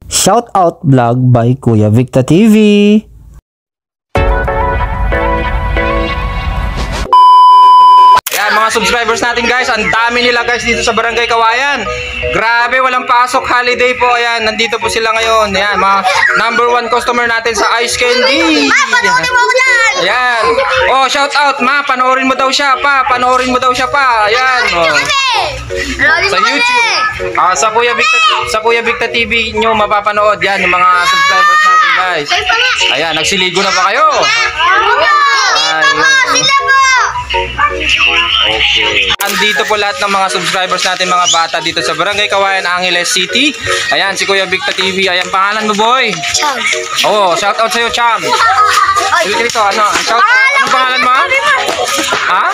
Shout out vlog by Kuya Victa TV. Mga subscribers natin guys, ang dami nila guys dito sa Barangay Kawayan. Grabe, walang pasok, holiday po. Ayan, nandito po sila ngayon. Ayan, mga number 1 customer natin sa Ice Candy. Ayan. Oh, shout out ma, panoorin mo daw siya pa. Panoorin mo daw siya pa. Ayan. Oh. Sa YouTube. Sa Kuya Victa TV nyo mapapanood yan yung mga subscribers natin guys. Ayan, nagsiligo na ba kayo? Okay. Andito po lahat ng mga subscribers natin, mga bata dito sa Barangay Kawayan, Angeles City. Ayan, si Kuya Victa TV. Ayan, pangalan mo, boy? Cham. Oh, shout out sa'yo, Cham. Dito, ano? Shout out. Anong pangalan mo? Ha?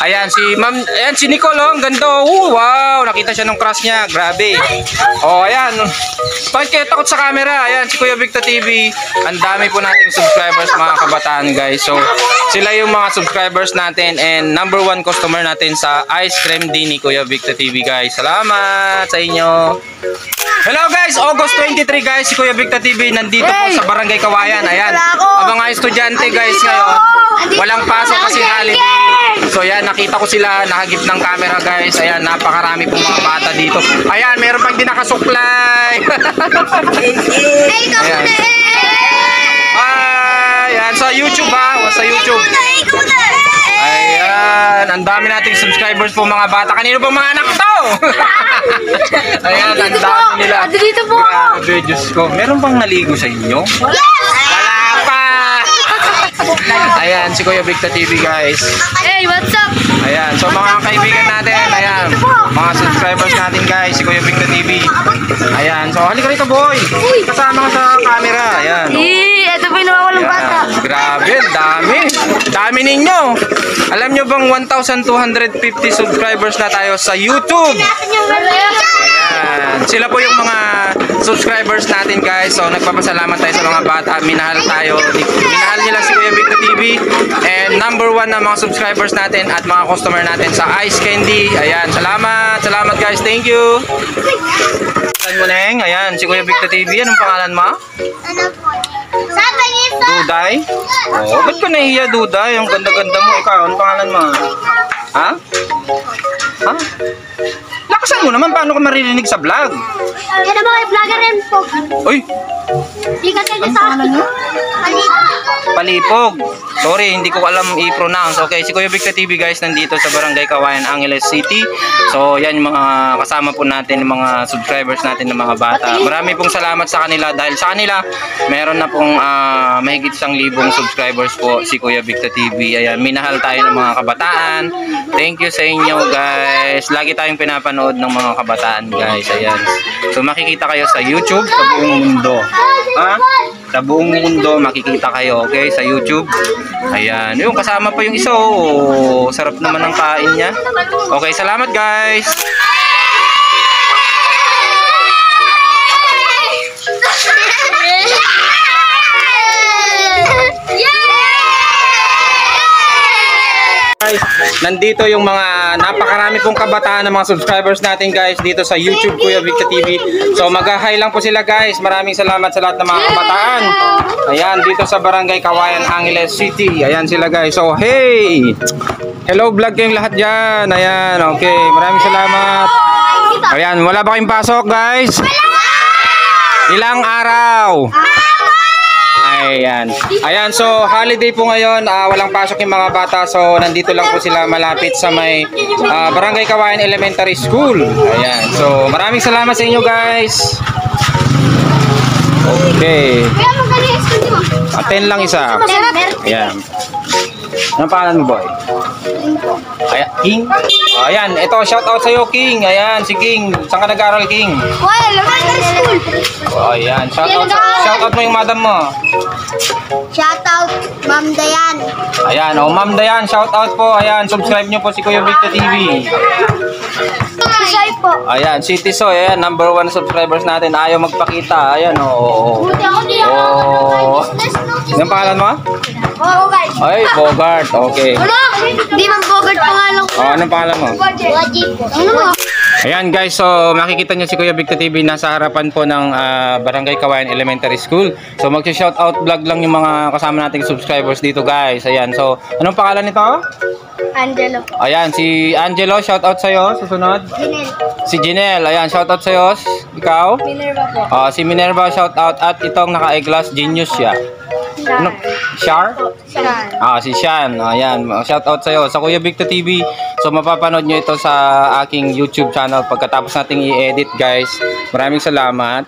Ayan, si Ma'am, ayan, si Nicole, oh, ang ganda. Oh, wow, nakita siya ng crush niya. Grabe. Oh, ayan. Bakit kayo takot sa camera? Ayan, si Kuya Victa TV. Ang dami po nating subscribers, mga kabataan, guys. So, sila yung mga subscribers natin and number 1 customer natin sa ice cream din ni Kuya Victa TV, guys. Salamat sa inyo. Hello guys, August 23 guys, si Kuya Victa TV nandito po sa Barangay Kawayan. Ayan, ang mga estudyante guys ngayon, walang pasok kasi holiday. So yan, nakita ko sila, nakagip ng camera guys. Ayan, napakarami pong mga bata dito. Ayan, meron pang di nakasuklay. Ayan. Ayan, sa YouTube ha, sa YouTube. Ayan, ang dami nating subscribers po mga bata. Kanino po mga anak to? Ayan, ang dami nila. Dito po. Grabe, Diyos ko. Meron bang naligo sa inyo? Wala pa! Ayan, si Kuya Victa TV guys. Hey, what's up? Ayan, so mga kaibigan natin, ayan, mga subscribers natin guys, si Kuya Victa TV. Ayan, so halika rito boy. Kasama ka sa camera. Ayan. Ito po yung nawawalang bata. Grabe, dami. Dami ninyo. Alam nyo bang 1,250 subscribers na tayo sa YouTube? Ayan. Sila po yung mga subscribers natin guys. So nagpapasalamat tayo sa mga bata. Minahal tayo. Minahal nila si Kuya Victa TV. And number 1 na mga subscribers natin at mga customer natin sa Ice Candy. Ayan. Salamat. Salamat guys. Thank you. Ayan, si Kuya Victa TV. Anong pangalan mo? Duday? Oh, ba't ka nahiya, Duday? Ang ganda-ganda mo. Ikaw, anong pangalan mo? Ha? Ha? Lakasan mo naman, paano ka maririnig sa vlog? Yan ang mga vlogger rin po. Uy! Hindi ka tayo sa akin. Palipog. Sorry, hindi ko alam i-pronounce. Okay, si Kuya Victa TV guys, nandito sa Barangay Kawayan, Angeles City. So, yan yung mga kasama po natin, yung mga subscribers natin ng mga bata. Marami pong salamat sa kanila dahil sa kanila, meron na pong mahigit 1,000 subscribers po si Kuya Victa TV. Ayan, minahal tayo ng mga kabataan. Thank you sa inyo guys. Lagi tayong pinapanood ng mga kabataan guys. Ayan. So, makikita kayo sa YouTube, sa buong mundo. Ha? Sa buong mundo makikita kayo, okay, sa YouTube. Ayan, yung kasama pa yung isa. Oh, sarap naman ng kain niya. Okay, salamat guys. Nandito yung mga napakarami pong kabataan ng mga subscribers natin guys dito sa YouTube Kuya Victa TV. So mag-hi lang po sila guys. Maraming salamat sa lahat ng mga kabataan. Ayan, dito sa Barangay Kawayan, Angeles City. Ayan sila guys. So hey! Hello vlog kayong lahat dyan. Ayan, okay. Maraming salamat. Ayan, wala ba kayong pasok guys? Ilang araw? Ayan. Ayan, so holiday po ngayon, walang pasok yung mga bata. So nandito lang po sila malapit sa may Barangay Kawayan Elementary School. Ayan. So maraming salamat sa inyo guys. Okay. Aten lang isa. Ayan. Anong pangalan mo boy? Ayan, King? Ayan, ito shout out sa iyo King. Ayan, si King. Saan ka nag-aaral King? Elementary school. Ayan, shout out mo yung madam mo. Shout out, Ma'am Dayan. Ayan, oh Ma'am Dayan, shout out po. Ayan, subscribe nyo po si Kuya Victa TV. Soy po. Ayan, si Tisoy, ayan, number 1 subscribers natin. Ayaw magpakita. Ayan, oh. Buti ako di ako. Oh. Yung pangalan mo? Oo guys. Ay, Bogart. Okay. Ano? Hindi man Bogart pangalan ko. Oh, anong pangalan mo? Waji po. Ano mo? Ayan guys, so makikita nyo si Kuya Victor TV nasa harapan po ng Barangay Kawayan Elementary School. So mag-shoutout vlog lang yung mga kasama nating subscribers dito guys. Ayan, so anong pangalan nito? Angelo. Ayan, si Angelo, shoutout sa'yo. Susunod. Ginel. Si Jinel, ayan, shoutout sa'yo. Ikaw? Minerva po. Si Minerva, shoutout. At itong naka-eyeglass, genius siya. Ano? Shar? Shan. Si Shan. Ayan, shoutout sa'yo. Sa Kuya Victor TV. So, mapapanood nyo ito sa aking YouTube channel pagkatapos nating i-edit, guys. Maraming salamat.